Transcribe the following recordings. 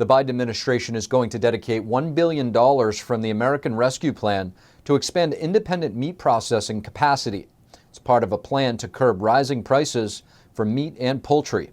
The Biden administration is going to dedicate $1 billion from the American Rescue Plan to expand independent meat processing capacity. It's part of a plan to curb rising prices for meat and poultry.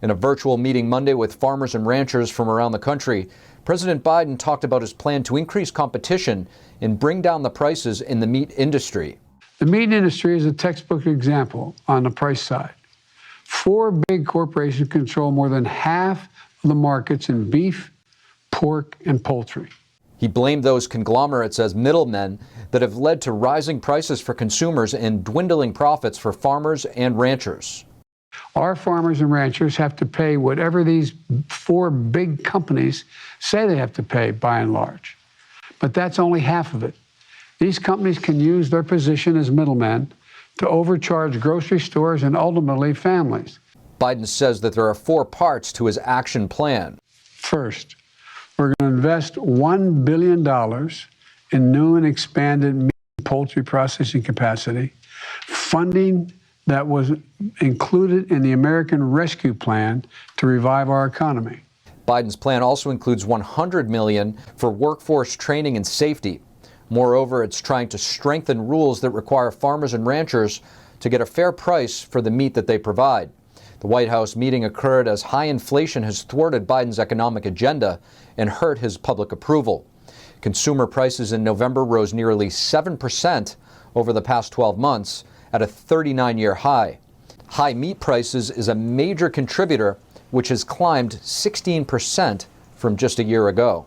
In a virtual meeting Monday with farmers and ranchers from around the country, President Biden talked about his plan to increase competition and bring down the prices in the meat industry. The meat industry is a textbook example on the price side. 4 big corporations control more than half of the markets in beef, pork, and poultry. He blamed those conglomerates as middlemen that have led to rising prices for consumers and dwindling profits for farmers and ranchers. Our farmers and ranchers have to pay whatever these 4 big companies say they have to pay, by and large. But that's only half of it. These companies can use their position as middlemen to overcharge grocery stores and ultimately families. Biden says that there are 4 parts to his action plan. First, we're going to invest $1 billion in new and expanded meat and poultry processing capacity, funding that was included in the American Rescue Plan to revive our economy. Biden's plan also includes $100 million for workforce training and safety. Moreover, it's trying to strengthen rules that require farmers and ranchers to get a fair price for the meat that they provide. The White House meeting occurred as high inflation has thwarted Biden's economic agenda and hurt his public approval. Consumer prices in November rose nearly 7% over the past 12 months at a 39-year high. High meat prices is a major contributor, which has climbed 16% from just a year ago.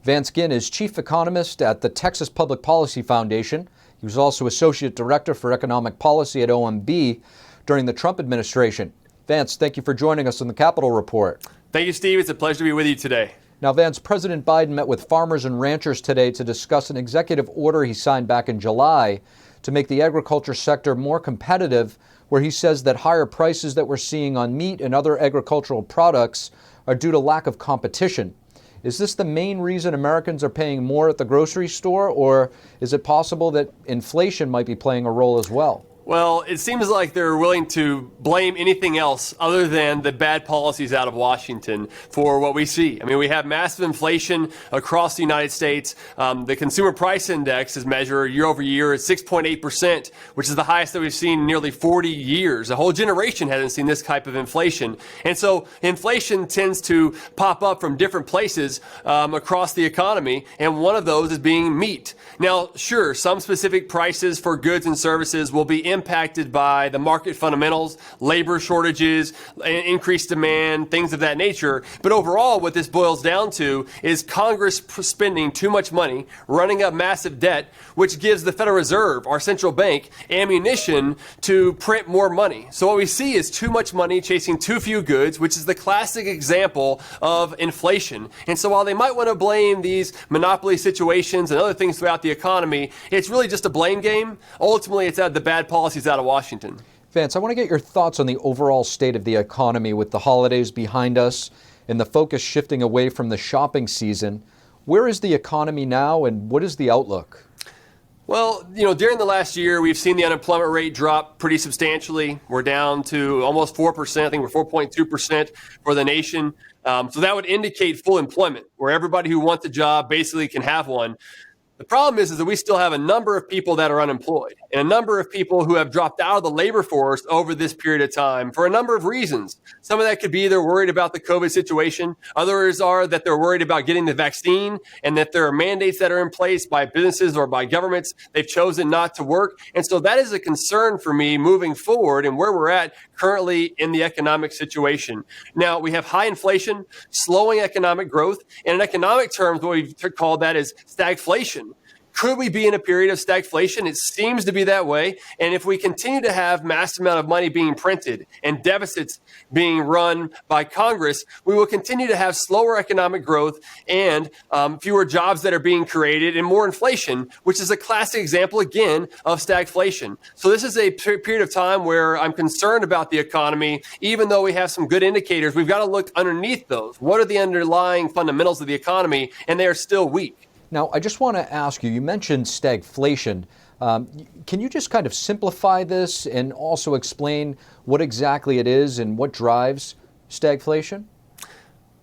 Vance Ginn is chief economist at the Texas Public Policy Foundation. He was also associate director for economic policy at OMB during the Trump administration. Vance, thank you for joining us on the Capitol Report. Thank you, Steve. It's a pleasure to be with you today. Now, Vance, President Biden met with farmers and ranchers today to discuss an executive order he signed back in July to make the agriculture sector more competitive, where he says that higher prices that we're seeing on meat and other agricultural products are due to lack of competition. Is this the main reason Americans are paying more at the grocery store, or is it possible that inflation might be playing a role as well? Well, it seems like they're willing to blame anything else other than the bad policies out of Washington for what we see. I mean, we have massive inflation across the United States. The consumer price index is measured year over year at 6.8%, which is the highest that we've seen in nearly 40 years. A whole generation hasn't seen this type of inflation. And so inflation tends to pop up from different places across the economy, and one of those is being meat. Now, sure, some specific prices for goods and services will be impacted by the market fundamentals, labor shortages, increased demand, things of that nature. But overall, what this boils down to is Congress spending too much money, running up massive debt, which gives the Federal Reserve, our central bank, ammunition to print more money. So what we see is too much money chasing too few goods, which is the classic example of inflation. And so while they might want to blame these monopoly situations and other things throughout the economy, it's really just a blame game. Ultimately, it's the bad policies out of Washington. Vance, I want to get your thoughts on the overall state of the economy with the holidays behind us and the focus shifting away from the shopping season. Where is the economy now, and what is the outlook? Well, during the last year, we've seen the unemployment rate drop pretty substantially. We're down to almost 4%. I think we're 4.2% for the nation. So that would indicate full employment, where everybody who wants a job basically can have one. The problem is that we still have a number of people that are unemployed and a number of people who have dropped out of the labor force over this period of time for a number of reasons. Some of that could be they're worried about the COVID situation. Others are that they're worried about getting the vaccine and that there are mandates that are in place by businesses or by governments. They've chosen not to work. And so that is a concern for me moving forward and where we're at currently in the economic situation. Now, we have high inflation, slowing economic growth, and in economic terms, what we've called that is stagflation. Could we be in a period of stagflation? It seems to be that way. And if we continue to have massive amount of money being printed and deficits being run by Congress, we will continue to have slower economic growth and fewer jobs that are being created and more inflation, which is a classic example, again, of stagflation. So this is a period of time where I'm concerned about the economy. Even though we have some good indicators, we've got to look underneath those. What are the underlying fundamentals of the economy? And they are still weak. Now, I just want to ask you, you mentioned stagflation. Can you just kind of simplify this and also explain what exactly it is and what drives stagflation?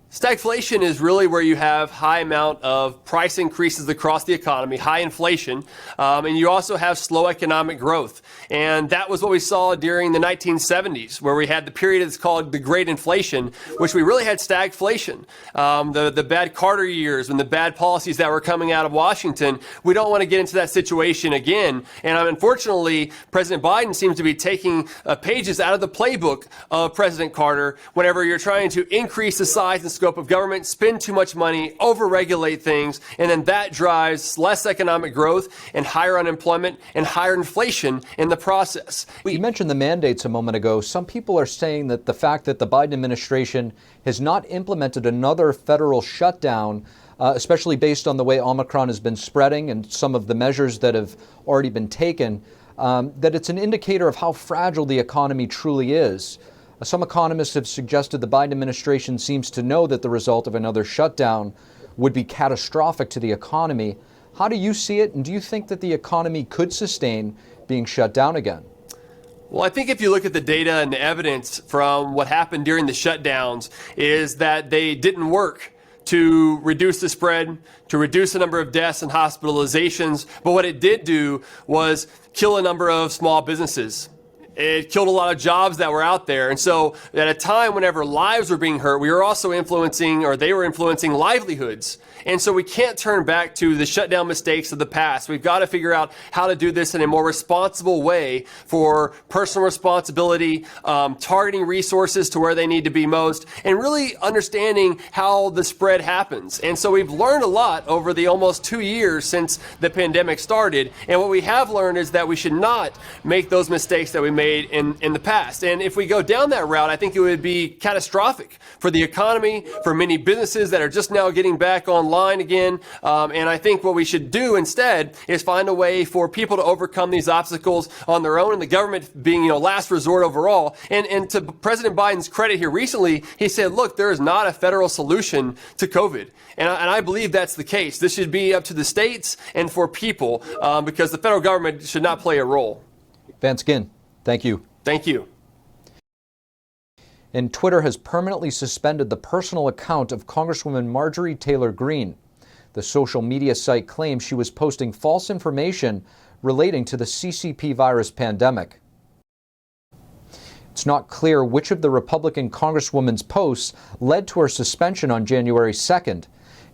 Stagflation is really where you have high amount of price increases across the economy, high inflation, and you also have slow economic growth. And that was what we saw during the 1970s, where we had the period that's called the Great Inflation, which we really had stagflation. The bad Carter years and the bad policies that were coming out of Washington, we don't want to get into that situation again. And unfortunately, President Biden seems to be taking pages out of the playbook of President Carter whenever you're trying to increase the size and scope of government, spend too much money, over-regulate things, and then that drives less economic growth and higher unemployment and higher inflation in the process. You mentioned the mandates a moment ago. Some people are saying that the fact that the Biden administration has not implemented another federal shutdown, especially based on the way Omicron has been spreading and some of the measures that have already been taken, that it's an indicator of how fragile the economy truly is. Some economists have suggested the Biden administration seems to know that the result of another shutdown would be catastrophic to the economy. How do you see it, and do you think that the economy could sustain being shut down again? Well, I think if you look at the data and the evidence from what happened during the shutdowns is that they didn't work to reduce the spread, to reduce the number of deaths and hospitalizations, but what it did do was kill a number of small businesses. It killed a lot of jobs that were out there. And so at a time whenever lives were being hurt, we were also influencing, or they were influencing, livelihoods. And so we can't turn back to the shutdown mistakes of the past. We've got to figure out how to do this in a more responsible way for personal responsibility, targeting resources to where they need to be most, and really understanding how the spread happens. And so we've learned a lot over the almost 2 years since the pandemic started. And what we have learned is that we should not make those mistakes that we made in the past. And if we go down that route, I think it would be catastrophic for the economy, for many businesses that are just now getting back online again. And I think what we should do instead is find a way for people to overcome these obstacles on their own, and the government being, last resort overall. And to President Biden's credit here recently, he said, look, there is not a federal solution to COVID. And I believe that's the case. This should be up to the states and for people, because the federal government should not play a role. Vance Ginn, thank you. Thank you. And Twitter has permanently suspended the personal account of Congresswoman Marjorie Taylor Greene. The social media site claims she was posting false information relating to the CCP virus pandemic. It's not clear which of the Republican Congresswoman's posts led to her suspension on January 2nd,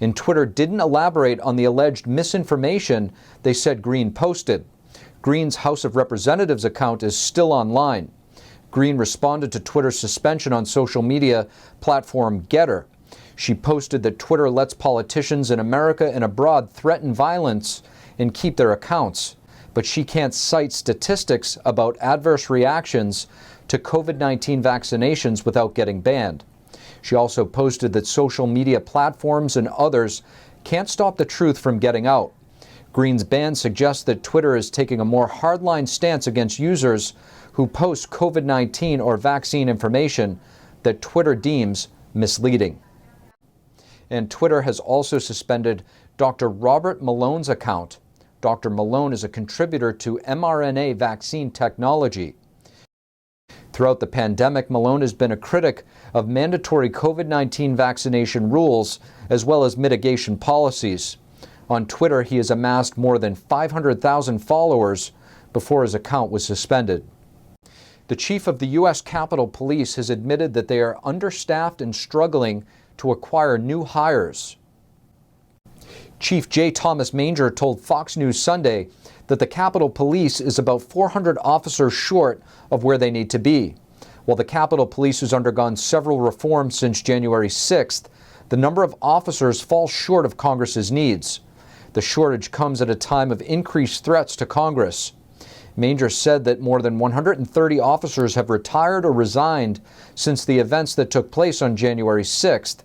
and Twitter didn't elaborate on the alleged misinformation they said Greene posted. Greene's House of Representatives account is still online. Greene responded to Twitter's suspension on social media platform Getter. She posted that Twitter lets politicians in America and abroad threaten violence and keep their accounts, but she can't cite statistics about adverse reactions to COVID-19 vaccinations without getting banned. She also posted that social media platforms and others can't stop the truth from getting out. Greene's ban suggests that Twitter is taking a more hardline stance against users who post COVID-19 or vaccine information that Twitter deems misleading. And Twitter has also suspended Dr. Robert Malone's account. Dr. Malone is a contributor to mRNA vaccine technology. Throughout the pandemic, Malone has been a critic of mandatory COVID-19 vaccination rules as well as mitigation policies. On Twitter, he has amassed more than 500,000 followers before his account was suspended. The chief of the U.S. Capitol Police has admitted that they are understaffed and struggling to acquire new hires. Chief J. Thomas Manger told Fox News Sunday that the Capitol Police is about 400 officers short of where they need to be. While the Capitol Police has undergone several reforms since January 6th, the number of officers falls short of Congress's needs. The shortage comes at a time of increased threats to Congress. Manger said that more than 130 officers have retired or resigned since the events that took place on January 6th,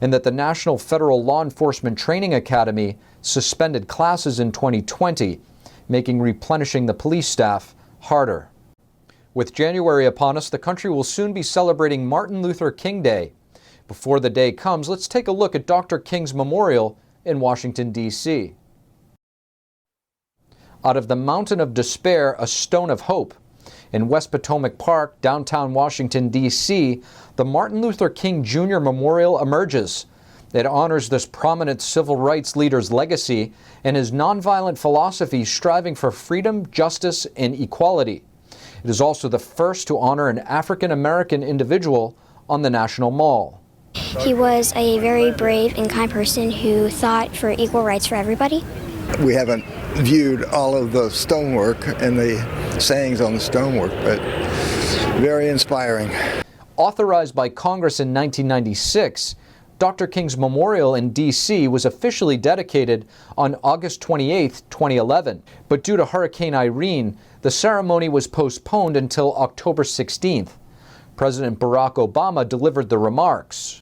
and that the National Federal Law Enforcement Training Academy suspended classes in 2020, making replenishing the police staff harder. With January upon us, the country will soon be celebrating Martin Luther King Day. Before the day comes, let's take a look at Dr. King's Memorial in Washington, D.C. Out of the mountain of despair, a stone of hope. In West Potomac Park, downtown Washington, D.C., the Martin Luther King Jr. Memorial emerges. It honors this prominent civil rights leader's legacy and his nonviolent philosophy striving for freedom, justice, and equality. It is also the first to honor an African-American individual on the National Mall. He was a very brave and kind person who fought for equal rights for everybody. We haven't viewed all of the stonework and the sayings on the stonework, but very inspiring. Authorized by Congress in 1996, Dr. King's memorial in D.C. was officially dedicated on August 28, 2011. But due to Hurricane Irene, the ceremony was postponed until October 16th. President Barack Obama delivered the remarks.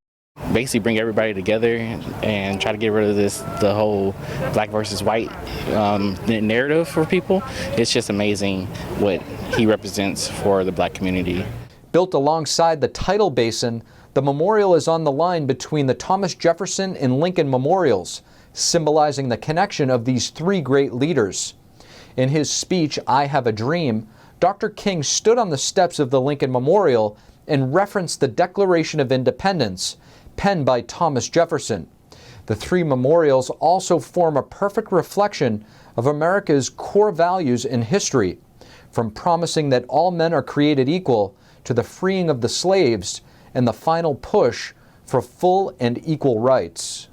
Basically bring everybody together and try to get rid of the whole black versus white narrative for people. It's just amazing what he represents for the black community. Built alongside the tidal basin, the memorial is on the line between the Thomas Jefferson and Lincoln memorials, symbolizing the connection of these three great leaders. In his speech, "I Have a Dream," Dr. King stood on the steps of the Lincoln Memorial and referenced the Declaration of Independence, penned by Thomas Jefferson. The three memorials also form a perfect reflection of America's core values and history, from promising that all men are created equal to the freeing of the slaves and the final push for full and equal rights.